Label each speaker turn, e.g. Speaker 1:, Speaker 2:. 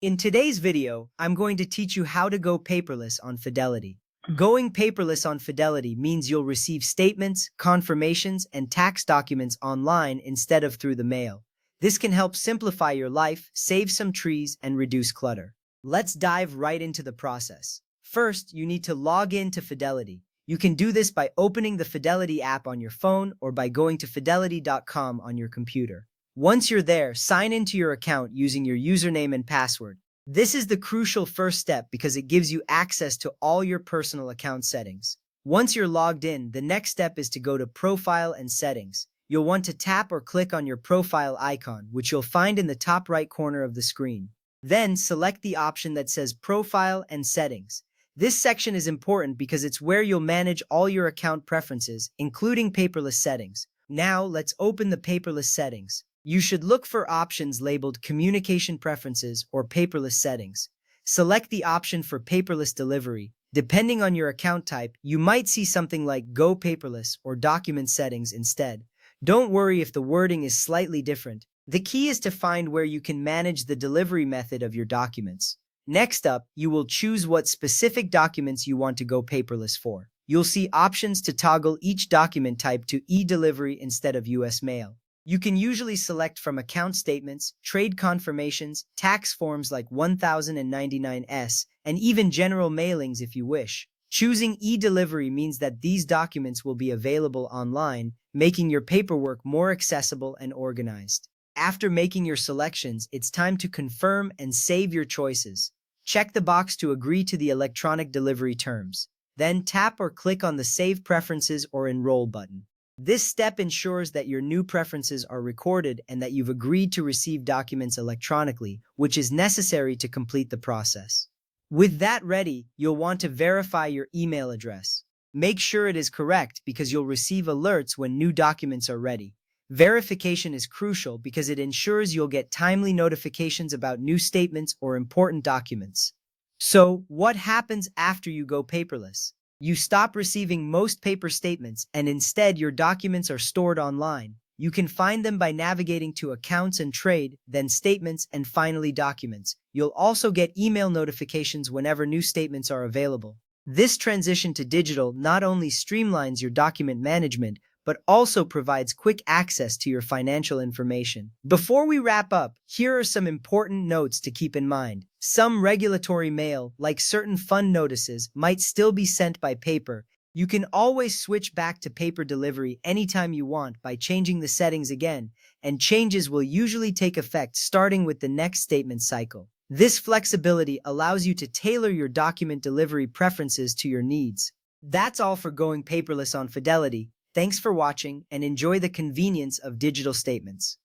Speaker 1: In today's video, I'm going to teach you how to go paperless on Fidelity. Going paperless on Fidelity means you'll receive statements, confirmations, and tax documents online instead of through the mail. This can help simplify your life, save some trees, and reduce clutter. Let's dive right into the process. First, you need to log in to Fidelity. You can do this by opening the Fidelity app on your phone or by going to fidelity.com on your computer. Once you're there, sign into your account using your username and password. This is the crucial first step because it gives you access to all your personal account settings. Once you're logged in, the next step is to go to Profile and Settings. You'll want to tap or click on your profile icon, which you'll find in the top right corner of the screen. Then select the option that says Profile and Settings. This section is important because it's where you'll manage all your account preferences, including paperless settings. Now, let's open the paperless settings. You should look for options labeled Communication Preferences or Paperless Settings. Select the option for Paperless Delivery. Depending on your account type, you might see something like Go Paperless or Document Settings instead. Don't worry if the wording is slightly different. The key is to find where you can manage the delivery method of your documents. Next up, you will choose what specific documents you want to go paperless for. You'll see options to toggle each document type to eDelivery instead of US mail. You can usually select from account statements, trade confirmations, tax forms like 1099-S, and even general mailings if you wish. Choosing eDelivery means that these documents will be available online, making your paperwork more accessible and organized. After making your selections, it's time to confirm and save your choices. Check the box to agree to the electronic delivery terms. Then tap or click on the Save Preferences or Enroll button. This step ensures that your new preferences are recorded and that you've agreed to receive documents electronically, which is necessary to complete the process. With that ready, you'll want to verify your email address. Make sure it is correct because you'll receive alerts when new documents are ready. Verification is crucial because it ensures you'll get timely notifications about new statements or important documents. So, what happens after you go paperless? You stop receiving most paper statements and instead your documents are stored online. You can find them by navigating to Accounts and Trade, then Statements, and finally Documents. You'll also get email notifications whenever new statements are available. This transition to digital not only streamlines your document management, but also provides quick access to your financial information. Before we wrap up, here are some important notes to keep in mind. Some regulatory mail, like certain fund notices, might still be sent by paper. You can always switch back to paper delivery anytime you want by changing the settings again, and changes will usually take effect starting with the next statement cycle. This flexibility allows you to tailor your document delivery preferences to your needs. That's all for going paperless on Fidelity. Thanks for watching and enjoy the convenience of digital statements.